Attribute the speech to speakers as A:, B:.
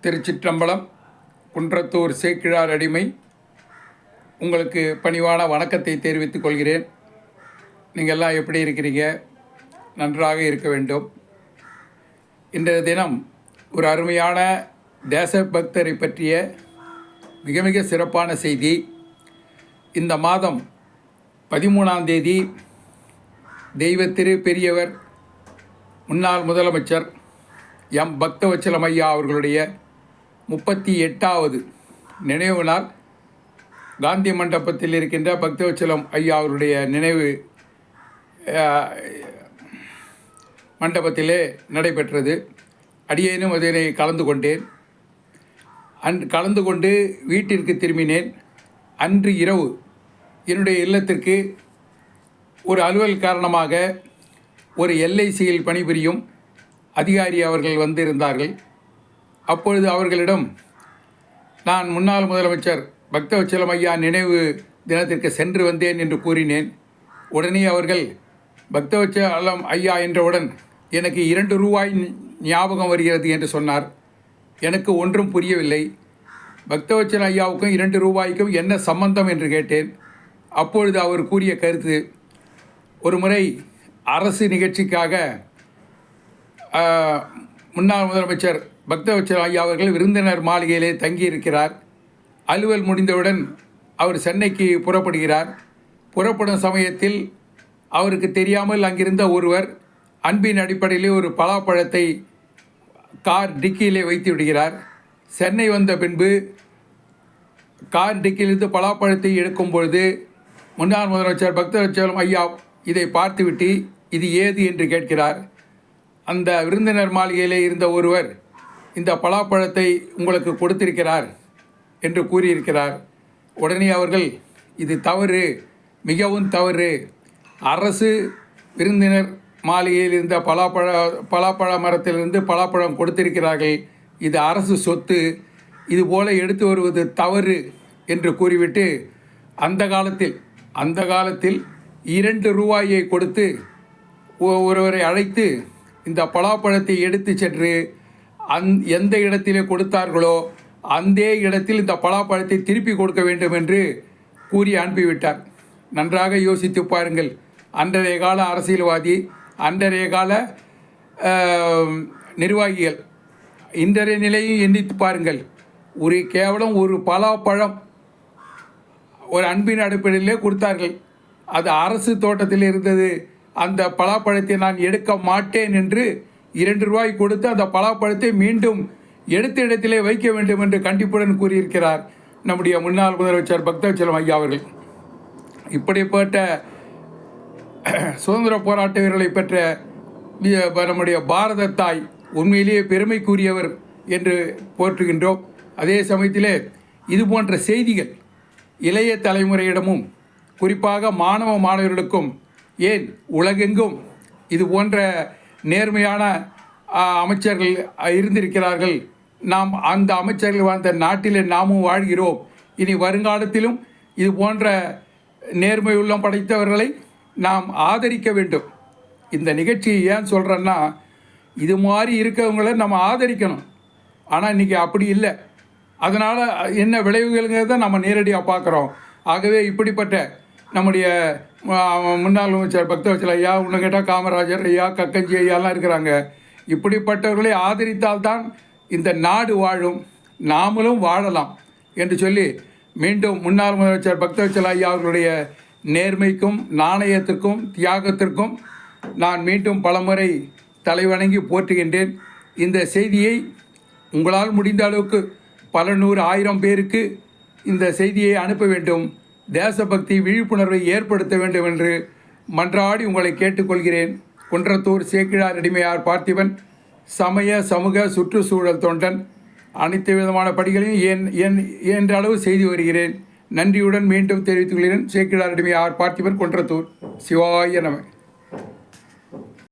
A: திருச்சிற்றம்பலம். குன்றத்தூர் சேக்கிழார் அடிமை உங்களுக்கு பணிவான வணக்கத்தை தெரிவித்துக் கொள்கிறேன். நீங்கள் எல்லாம் எப்படி இருக்கிறீங்க? நன்றாக இருக்க வேண்டும். இன்றைய தினம் ஒரு அருமையான தேசபக்தரை பற்றிய மிக மிக சிறப்பான செய்தி. இந்த மாதம் 13ஆம் தேதி தெய்வத்திரு பெரியவர் முன்னாள் முதலமைச்சர் எம் பக்தவச்சலம் ஐயா அவர்களுடைய 38வது நினைவு நாள் காந்தி மண்டபத்தில் இருக்கின்ற பக்தவச்சலம் ஐயா அவருடைய நினைவு மண்டபத்திலே நடைபெற்றது. அடியேனும் அதனை கலந்து கொண்டேன். கலந்து கொண்டு வீட்டிற்கு திரும்பினேன். அன்று இரவு என்னுடைய இல்லத்திற்கு ஒரு அலுவல் காரணமாக ஒரு LICயில் பணிபுரியும் அதிகாரி அவர்கள் வந்திருந்தார்கள். அப்பொழுது அவர்களிடம் நான் முன்னாள் முதலமைச்சர் பக்தவச்சலம் ஐயா நினைவு தினத்திற்கு சென்று வந்தேன் என்று கூறினேன். உடனே அவர்கள் பக்தவச்சலம் ஐயா என்றவுடன் எனக்கு 2 ரூபாய் ஞாபகம் வருகிறது என்று சொன்னார். எனக்கு ஒன்றும் புரியவில்லை. பக்தவச்சலம் ஐயாவுக்கும் 2 ரூபாய்க்கும் என்ன சம்பந்தம் என்று கேட்டேன். அப்பொழுது அவர் கூறிய கருத்து, ஒரு முறை அரசு நிகழ்ச்சிக்காக முன்னாள் முதலமைச்சர் பக்தவச்சலம் ஐயா அவர்கள் விருந்தினர் மாளிகையிலே தங்கியிருக்கிறார். அலுவல் முடிந்தவுடன் அவர் சென்னைக்கு புறப்படுகிறார். புறப்படும் சமயத்தில் அவருக்கு தெரியாமல் அங்கிருந்த ஒருவர் அன்பின் அடிப்படையிலே ஒரு பலாப்பழத்தை கார் டிக்கியிலே வைத்து விடுகிறார். சென்னை வந்த பின்பு கார் டிக்கியிலிருந்து பலாப்பழத்தை எடுக்கும் பொழுது முன்னாள் முதலமைச்சர் பக்தவச்சலம் ஐயா இதை பார்த்துவிட்டு இது ஏது என்று கேட்கிறார். அந்த விருந்தினர் மாளிகையிலே இருந்த ஒருவர் இந்த பலாப்பழத்தை உங்களுக்கு கொடுத்திருக்கிறார் என்று கூறியிருக்கிறார். உடனே அவர்கள் இது தவறு, மிகவும் தவறு. அரசு விருந்தினர் மாளிகையில் இருந்த பலாப்பழ மரத்திலிருந்து பலாப்பழம் கொடுத்திருக்கிறார்கள். இது அரசு சொத்து, இதுபோல் எடுத்து வருவது தவறு என்று கூறிவிட்டு அந்த காலத்தில் 2 ரூபாயை கொடுத்து ஒருவரை அழைத்து இந்த பலாப்பழத்தை எடுத்து சென்று எந்த இடத்திலே கொடுத்தார்களோ அந்த இடத்தில் இந்த பலாப்பழத்தை திருப்பி கொடுக்க வேண்டும் என்று கூறி அனுப்பிவிட்டார். நன்றாக யோசித்து பாருங்கள். அன்றைய கால அரசியல்வாதி, அன்றைய கால நிர்வாகிகள், இன்றைய நிலையும் எண்ணித்து பாருங்கள். கேவலம் ஒரு பலாப்பழம் ஒரு அன்பின் அடிப்படையிலே கொடுத்தார்கள். அது அரசு தோட்டத்தில் இருந்தது. அந்த பலாப்பழத்தை நான் எடுக்க மாட்டேன் என்று 2 ரூபாய் கொடுத்து அந்த பலாப்பழத்தை மீண்டும் எடுத்த இடத்திலே வைக்க வேண்டும் என்று கண்டிப்புடன் கூறியிருக்கிறார் நம்முடைய முன்னாள் முதலமைச்சர் பக்தவச்சலம் ஐயா அவர்கள். இப்படிப்பட்ட சுதந்திர போராட்ட வீரர்களை பெற்ற நம்முடைய பாரத தாய் உண்மையிலேயே பெருமைக்குரியவர் என்று போற்றுகின்றோம். அதே சமயத்திலே இது போன்ற செய்திகள் இளைய தலைமுறையிடமும் குறிப்பாக மாணவர்களுக்கும், ஏன் உலகெங்கும் இது போன்ற நேர்மையான அமைச்சர்கள் இருந்திருக்கிறார்கள். நாம் அந்த அமைச்சர்கள் வாழ்ந்த நாட்டிலே நாமும் வாழ்கிறோம். இனி வருங்காலத்திலும் இது போன்ற நேர்மை உள்ளம் படைத்தவர்களை நாம் ஆதரிக்க வேண்டும். இந்த நிகழ்ச்சியை ஏன் சொல்கிறேன்னா, இது மாதிரி இருக்கவங்களை நம்ம ஆதரிக்கணும். ஆனால் இன்றைக்கி அப்படி இல்லை. அதனால் என்ன விளைவுகள்ங்கிறத நம்ம நேரடியாக பார்க்குறோம். ஆகவே இப்படிப்பட்ட நம்முடைய முன்னாள் அமைச்சர் பக்தவச்சலம் ஐயா, இன்னும் கேட்டால் காமராஜர் ஐயா, கக்கஞ்சி ஐயாலாம் இருக்கிறாங்க. இப்படிப்பட்டவர்களை ஆதரித்தால்தான் இந்த நாடு வாழும், நாமளும் வாழலாம் என்று சொல்லி மீண்டும் முன்னாள் முதலமைச்சர் பக்தவச்சலம் ஐயா அவர்களுடைய நேர்மைக்கும் நாணயத்திற்கும் தியாகத்திற்கும் நான் மீண்டும் பலமுறை தலைவணங்கி போற்றுகின்றேன். இந்த செய்தியை உங்களால் முடிந்த அளவுக்கு பல 100 1000 பேருக்கு இந்த செய்தியை அனுப்ப வேண்டும். தேசபக்தி விழிப்புணர்வை ஏற்படுத்த வேண்டும் என்று மன்றாடி உங்களை கேட்டுக்கொள்கிறேன். குன்றத்தூர் சேக்கிழார் அடிமையார் பார்த்திபன், சமய சமூக சுற்றுச்சூழல் தொண்டன். அனைத்து விதமான படிகளையும் என்ற அளவு செய்து வருகிறேன். நன்றியுடன் மீண்டும் தெரிவித்துக் கொள்கிறேன். சேக்கிழார் அடிமையார் பார்த்திபன், குன்றத்தூர். சிவாய நம.